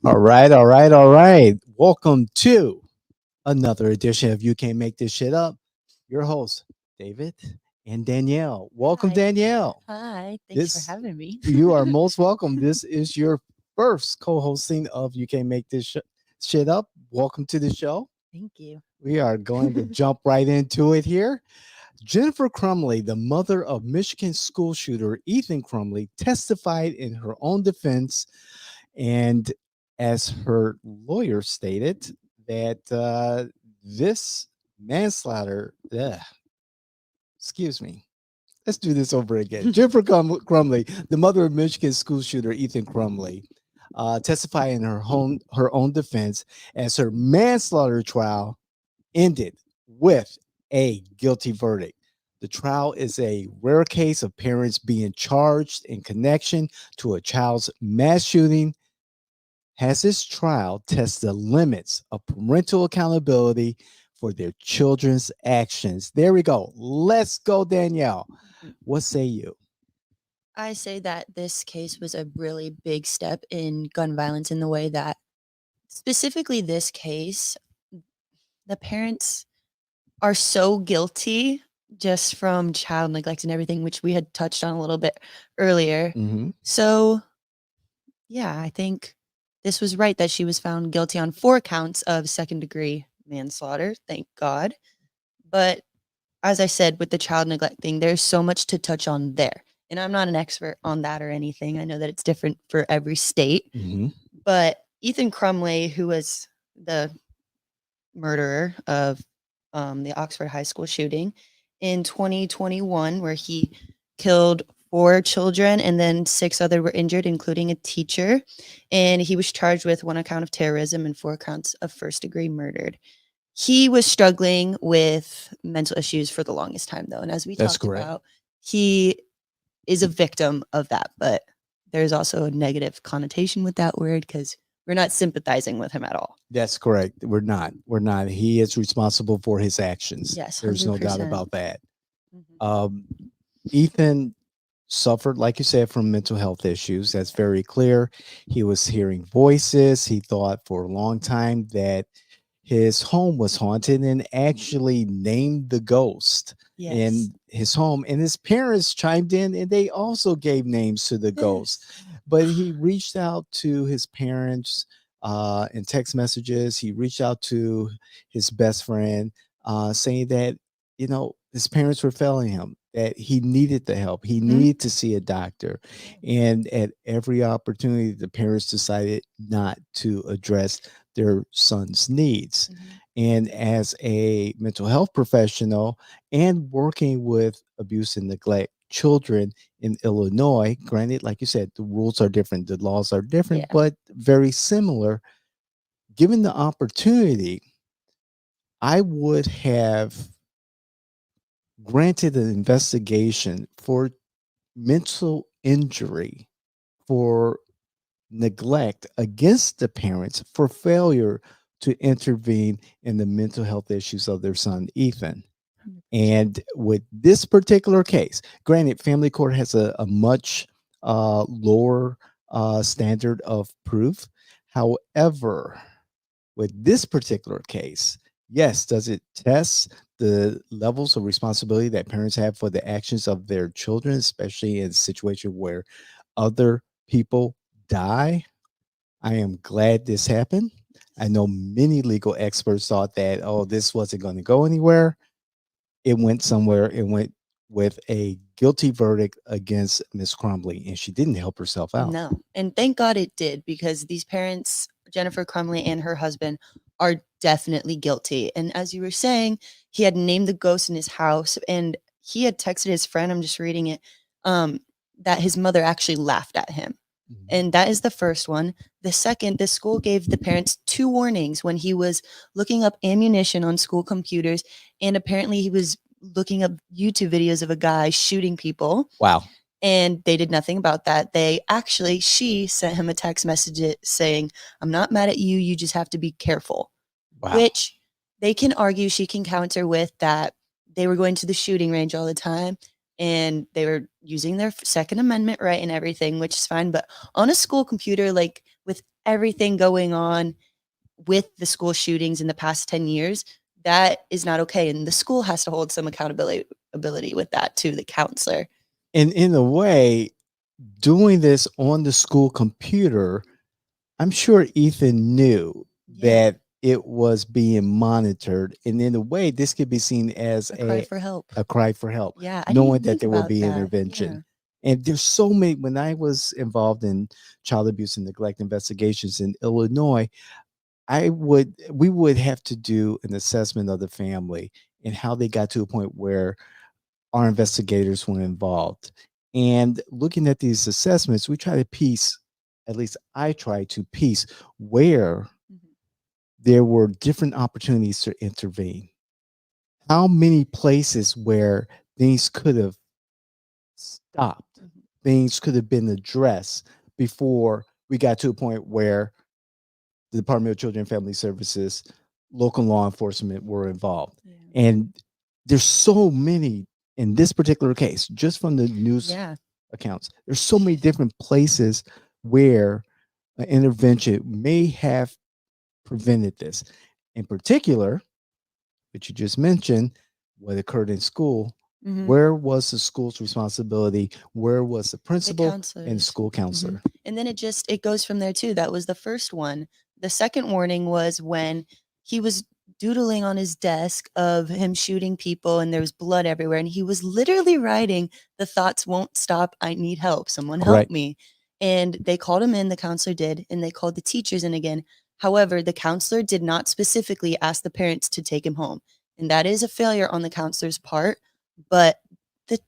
All right, all right, all right. Welcome to another edition of You Can't Make This Shit Up. Your hosts, David and Danielle. Welcome, Hi. Danielle. Hi. Thanks for This having me. You are most welcome. This is your first co-hosting of You Can't Make This Shit Up. Welcome to the show. Thank you. We are going to jump right into it here. Jennifer Crumbley, the mother of Michigan school shooter Ethan Crumbley, testified in her own defense. And as her lawyer stated, that this manslaughter, excuse me, let's do this over again. Jennifer Crumbley, the mother of Michigan school shooter Ethan Crumbley, testified in her own defense as her manslaughter trial ended with a guilty verdict. The trial is a rare case of parents being charged in connection to a child's mass shooting. Has this trial tested the limits of parental accountability for their children's actions? There we go. Let's go, Danielle. What say you? I say that this case was a really big step in gun violence in the way that, specifically, this case, the parents are so guilty just from child neglect and everything, which we had touched on a little bit earlier. Mm-hmm. So, yeah, I think this was right that she was found guilty on 4 counts of second-degree manslaughter. Thank God. But as I said, with the child neglect thing, there's so much to touch on there. And I'm not an expert on that or anything. I know that it's different for every state. Mm-hmm. But Ethan Crumbley, who was the murderer of the Oxford High School shooting in 2021, where he killed 4 children and then 6 other were injured, including a teacher. And he was charged with 1 account of terrorism and 4 counts of first-degree murder. He was struggling with mental issues for the longest time, though. And as we That's talked correct. about, he is a victim of that. But there's also a negative connotation with that word because we're not sympathizing with him at all. That's correct. We're not. We're not. He is responsible for his actions. Yes, There's no doubt 100%. about that. Mhm. Um, Ethan suffered, like you said, from mental health issues. That's very clear. He was hearing voices. He thought for a long time that his home was haunted and actually named the ghost Yes. in his home. And his parents chimed in and they also gave names to the ghost. But he reached out to his parents in text messages. He reached out to his best friend saying that, his parents were failing him, that he needed the help. He needed to see a doctor. And at every opportunity, the parents decided not to address their son's needs. And as a mental health professional and working with abuse and neglect children in Illinois, granted, like you said, the rules are different, the laws are different, Yeah. but very similar. Given the opportunity, I would have granted an investigation for mental injury, for neglect against the parents, for failure to intervene in the mental health issues of their son, Ethan. And with this particular case, granted, family court has a much lower standard of proof. However, with this particular case, yes, does it test the levels of responsibility that parents have for the actions of their children, especially in a situation where other people die? I am glad this happened. I know many legal experts thought that, oh, this wasn't going to go anywhere. It went somewhere. It went with a guilty verdict against Miss Crumbley, and she didn't help herself out. No. And thank God it did, because these parents, Jennifer Crumbley and her husband, are definitely guilty. And as you were saying, he had named the ghost in his house and he had texted his friend, I'm just reading it, that his mother actually laughed at him. And that is the first one. The second, the school gave the parents 2 warnings when he was looking up ammunition on school computers. And apparently he was looking up YouTube videos of a guy shooting people. Wow. And they did nothing about that. She sent him a text message saying, I'm not mad at you. You just have to be careful. Wow. Which they can argue, she can counter with that they were going to the shooting range all the time and they were using their Second Amendment right and everything, which is fine. But on a school computer, like, with everything going on with the school shootings in the past 10 years, that is not okay. And the school has to hold some accountability ability with that too, the counselor. And in a way, doing this on the school computer, I'm sure Ethan knew Yeah. that it was being monitored. And in a way, this could be seen as A cry for help. a cry for help, Yeah. I didn't knowing even that think there will about be that. Yeah. intervention. And there's so many, when I was involved in child abuse and neglect investigations in Illinois, we would have to do an assessment of the family and how they got to a point where our investigators were involved. And looking at these assessments, we try to piece, at least I try to piece, where Mhm. there were different opportunities to intervene. How many places where things could have stopped, Mhm. things could have been addressed before we got to a point where the Department of Children and Family Services, local law enforcement were involved. Yeah. And there's so many in this particular case, just from the news Yeah. accounts, there's so many different places where an intervention may have prevented this. In particular, which you just mentioned, what occurred in school, Mhm. where was the school's responsibility? Where was the The principal and counselors. school Mhm. counselor? And then it goes from there too. That was the first one. The second warning was when he was doodling on his desk of him shooting people and there was blood everywhere. And he was literally writing, "The thoughts won't stop. I need help. Someone help Correct. me." And they called him in, the counselor did, and they called the teachers in again. However, the counselor did not specifically ask the parents to take him home. And that is a failure on the counselor's part. But the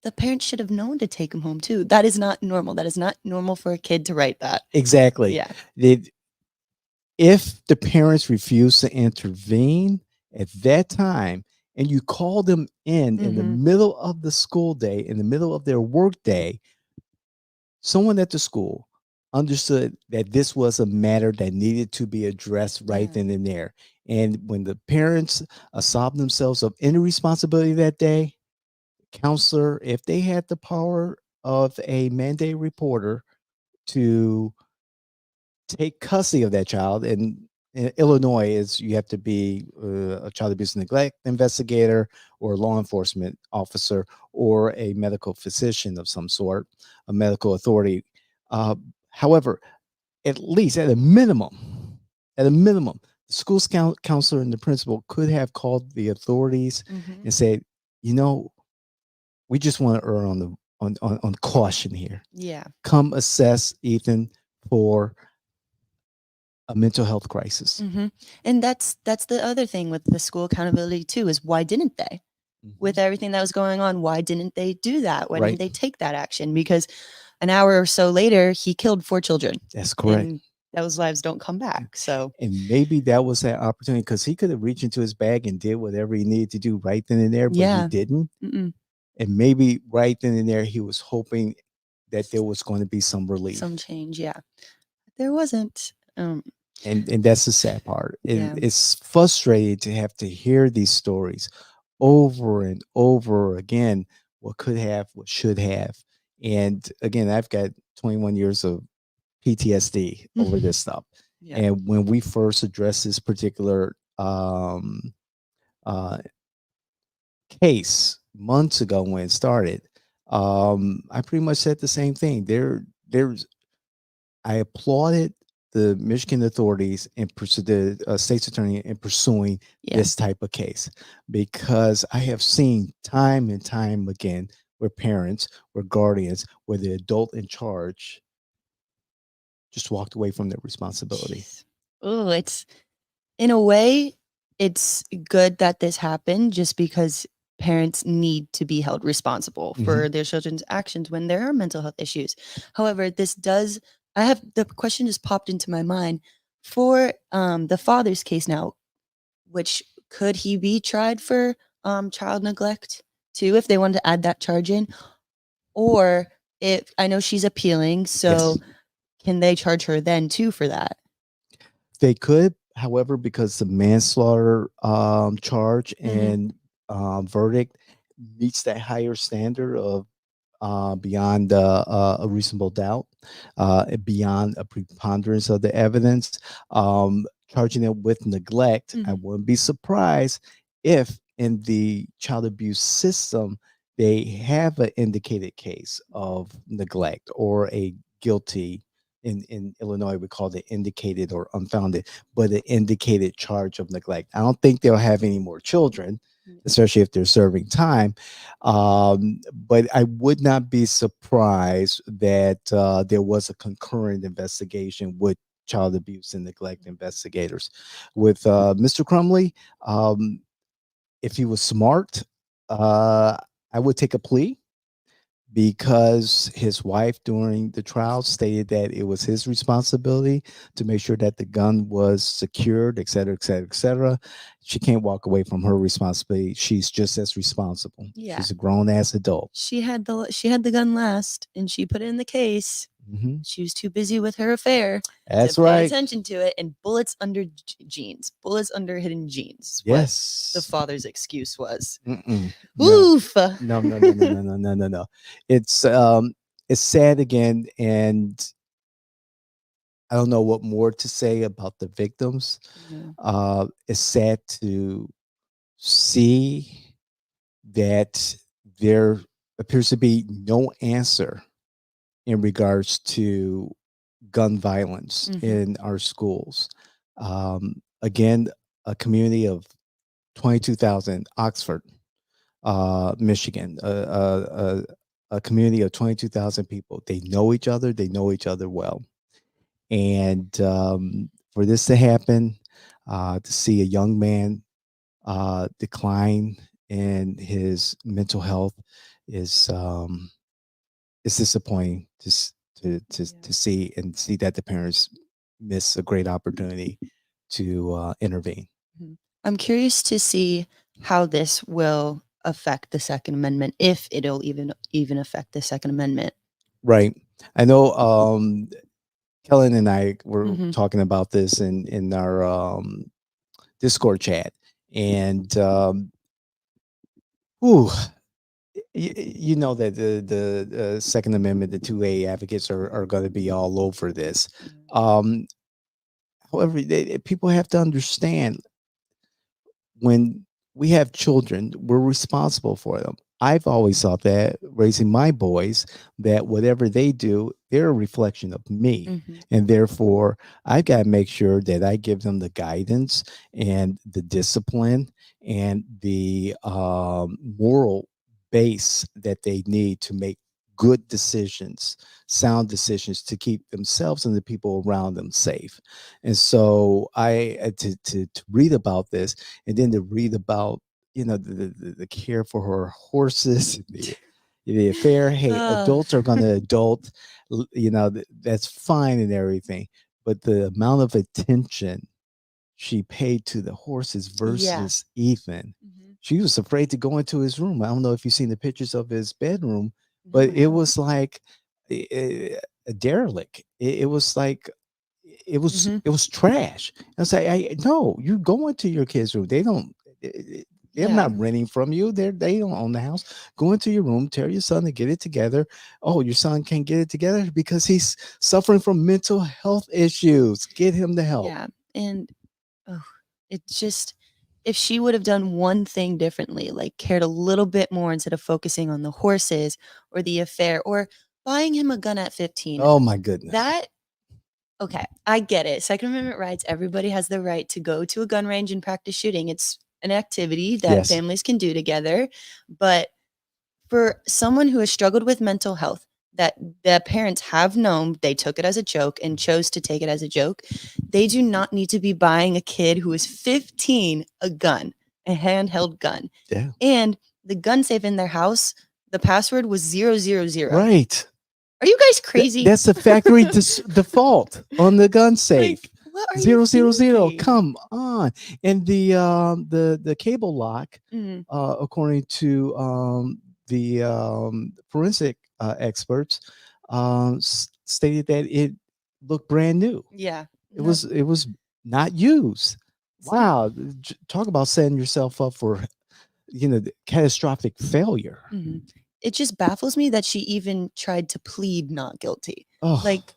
the parents should have known to take him home too. That is not normal. That is not normal for a kid to write that. Exactly. Yeah. If the parents refuse to intervene at that time and you call them in the Mhm. middle of the school day, in the middle of their work day, someone at the school understood that this was a matter that needed to be addressed right Yeah. then and there. And when the parents absolved themselves of any responsibility that day, counselor, if they had the power of a mandate reporter to take custody of that child, and in Illinois is you have to be a child abuse and neglect investigator or a law enforcement officer or a medical physician of some sort, a medical authority. Uh, However, at least at a minimum, the school counselor and the principal could have called the authorities Mhm. and said, you know, we just want to err on the on caution here. Yeah. Come assess Ethan for a mental health crisis. Mhm. And that's the other thing with the school accountability too, is why didn't they? With Mhm. everything that was going on, why didn't they do that? Why didn't Right. they take that action? Because an hour or so later, he killed 4 children, That's correct. and those lives don't come back. So, And maybe that was that opportunity because he could have reached into his bag and did whatever he needed to do right then and there, but he yeah. didn't. Mm-mm. And maybe right then and there, he was hoping that there was going to be some relief. Some change, yeah. There wasn't. And that's the sad part. Yeah. It's frustrating to have to hear these stories over and over again. What could have, what should have. And again, I've got 21 years of PTSD over this stuff. Yeah. And when we first addressed this particular uh, case months ago when it started, I pretty much said the same thing. There's I applauded the Michigan authorities and the state's attorney in pursuing Yeah. this type of case because I have seen time and time again where parents, where guardians, where the adult in charge just walked away from their responsibility. Oh, it's in a way, it's good that this happened just because parents need to be held responsible Mhm. for their children's actions when there are mental health issues. However, this does, I have the question just popped into my mind for the father's case now, which could he be tried for child neglect too if they wanted to add that charge in? Or if I know she's appealing, so Yes. can they charge her then too for that? They could, however, because the manslaughter charge Mhm. and verdict meets that higher standard of beyond a reasonable doubt, beyond a preponderance of the evidence, charging it with neglect. I Mhm. wouldn't be surprised if in the child abuse system they have an indicated case Yeah. of neglect or a guilty. In Illinois, we call it indicated or unfounded, but an indicated charge of neglect. I don't think they'll have any more children, Mm. especially if they're serving time. But I would not be surprised that there was a concurrent investigation with child abuse and neglect investigators. With Mr. Crumley, if he was smart, I would take a plea because his wife during the trial stated that it was his responsibility to make sure that the gun was secured, et cetera, et cetera, et cetera. She can't walk away from her responsibility. She's just as responsible. Yeah. She's a grown ass adult. She had the gun last, and she put it in the case. Mhm. She was too busy with her affair to That's pay right. attention to it, and bullets under jeans, bullets under hidden jeans is what the Yes. father's excuse was. Mm-mm. No. Oof. No, no, no, no, no, no, no, no, no. It's um it's sad again, and I don't know what more to say about the victims. Yeah. It's sad to see that there appears to be no answer in regards to gun violence Mhm. in our schools. Again, a community of 22,000, Oxford, Michigan, a community of 22,000 people. They know each other, they know each other well. And for this to happen, to see a young man decline in his mental health is it's disappointing to Yeah. see and see that the parents miss a great opportunity to intervene. Mhm. I'm curious to see how this will affect the Second Amendment, if it'll even affect the Second Amendment. Right. I know Kellen and I were Mhm. talking about this in our Discord chat, and whew, you know that the Second Amendment, the 2A advocates are going to be all over this. Yeah. Um, However, people have to understand when we have children, we're responsible for them. I've always thought that raising my boys, that whatever they do, they're a reflection of me. Mhm. And therefore, I've got to make sure that I give them the guidance and the discipline and the moral base that they need to make good decisions, sound decisions to keep themselves and the people around them safe. And so to read about this and then to read about the care for her horses, the affair. Hey, Ugh. adults are going to adult, that's fine and everything, but the amount of attention she paid to the horses Yeah. versus Ethan, Mhm. she was afraid to go into his room. I don't know if you've seen the pictures of his bedroom, No, but I it haven't. was like a derelict. It was like Mhm. it was trash. I was like, no, you go into your kids' room. They're Yeah. not renting from you. They don't own the house. Go into your room, tell your son to get it together. Oh, your son can't get it together because he's suffering from mental health issues. Get him the help. Yeah. And oh, it's just, if she would have done one thing differently, like cared a little bit more instead of focusing on the horses or the affair or buying him a gun at 15, Oh my goodness. that okay, I get it. Second Amendment rights, everybody has the right to go to a gun range and practice shooting. It's an activity that Yes. families can do together. But for someone who has struggled with mental health, that the parents have known, they took it as a joke and chose to take it as a joke, they do not need to be buying a kid who is 15 a gun, a handheld gun. Yeah. And the gun safe in their house, the password was 000. Right. Are you guys crazy? That's the factory default on the gun safe. Like, what are you 000. thinking? Come on. And the cable lock, Mhm. according to the forensic experts, stated that it looked brand new. Yeah. It No. was not used. See? Wow. Talk about setting yourself up for the catastrophic failure. Mhm. it just baffles me that she even tried to plead not guilty. Oh, Like,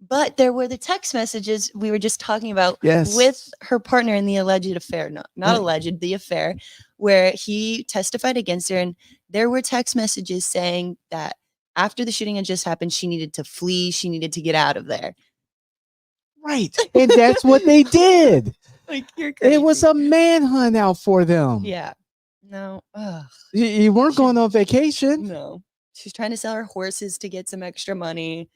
but there were the text messages we were just talking about yes. with her partner in the alleged affair, not Right. alleged, the affair, where he testified against her. And there were text messages saying that after the shooting had just happened, she needed to flee. She needed to get out of there. Right. And that's what they did. Like, you're crazy. It was a manhunt out for them. Yeah. No. Ugh. You weren't going on vacation. No. She's trying to sell her horses to get some extra money.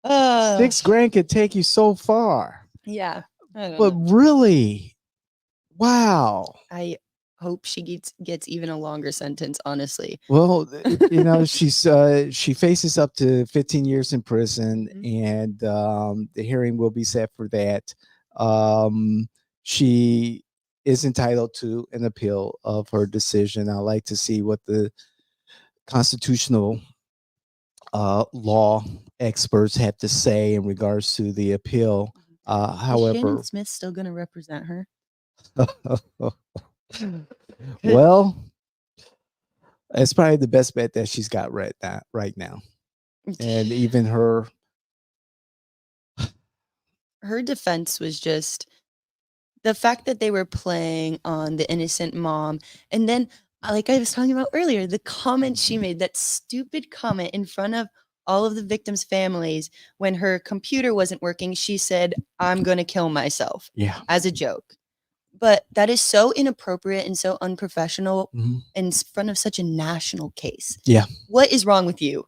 $6,000 could take you so far. Yeah. I don't But know. really, wow. I hope she gets even a longer sentence, honestly. Well, she faces up to 15 years in prison, and the hearing will be set for that. She is entitled to an appeal of her decision. I'd like to see what the constitutional law experts have to say in regards to the appeal. Is However, Shannon Smith still going to represent her? well, it's probably the best bet that she's got right now. And even her defense was just the fact that they were playing on the innocent mom. And then, like I was talking about earlier, the comment she made, that stupid comment in front of all of the victims' families when her computer wasn't working, she said, "I'm going to kill myself." Yeah. As a joke. But that is so inappropriate and so unprofessional in front of such a national case. Yeah. What is wrong with you?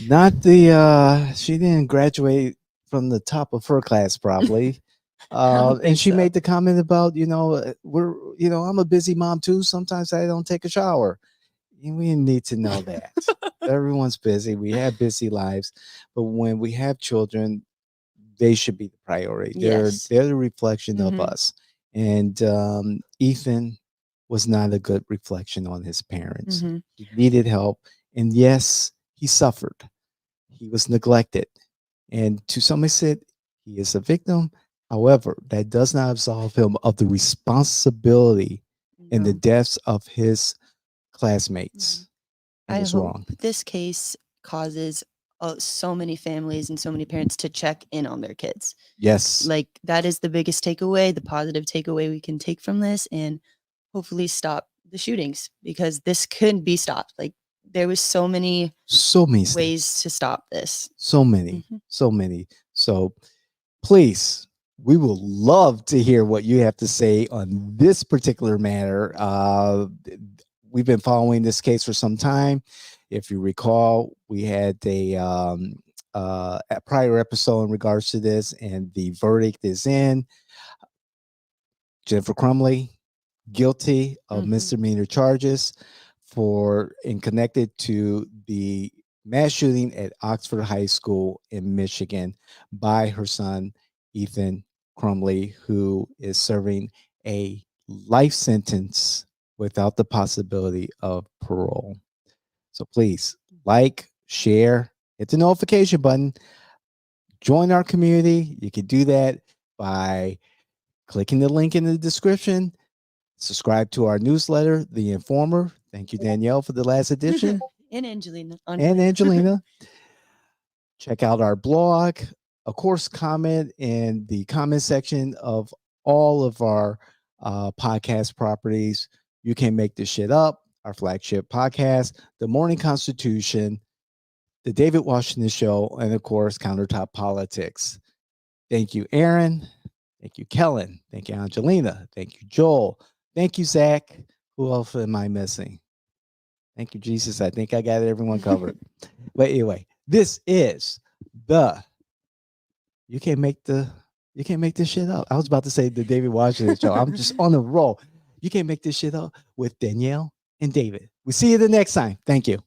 Not she didn't graduate from the top of her class, probably. And she made the comment about, I'm a busy mom too. Sometimes I don't take a shower. We need to know that. Everyone's busy. We have busy lives. But when we have children, they should be the priority. Yes. They're the reflection of us. And Ethan was not a good reflection on his parents. He needed help. And yes, he suffered. He was neglected. And to some extent, he is a victim. However, that does not absolve him of the responsibility in the deaths of his classmates. I was hope wrong. this case causes so many families and so many parents to check in on their kids. Yes. Like, that is the biggest takeaway, the positive takeaway we can take from this, and hopefully stop the shootings, because this could be stopped. Like, there was so many ways to stop this. So many. So please, we will love to hear what you have to say on this particular matter. We've been following this case for some time. If you recall, we had a prior episode in regards to this, and the verdict is in. Jennifer Crumbley, guilty of misdemeanor charges in connected to the mass shooting at Oxford High School in Michigan by her son, Ethan Crumbley, who is serving a life sentence without the possibility of parole. So please like, share, hit the notification button, join our community. You can do that by clicking the link in the description. Subscribe to our newsletter, The Informer. Thank you, Danielle, for the last edition. And Angelina. Check out our blog. Of course, comment in the comment section of all of our podcast properties. You Can Make This Shit Up, our flagship podcast, The Morning Constitution, The David Washington Show, and of course, Countertop Politics. Thank you, Aaron. Thank you, Kellen. Thank you, Angelina. Thank you, Joel. Thank you, Zach. Who else am I missing? Thank you, Jesus. I think I got everyone covered. But anyway, this is You Can't Make This Shit Up. I was about to say the David Washington Show. I'm just on a roll. You Can't Make This Shit Up with Danielle and David. We'll see you the next time. Thank you.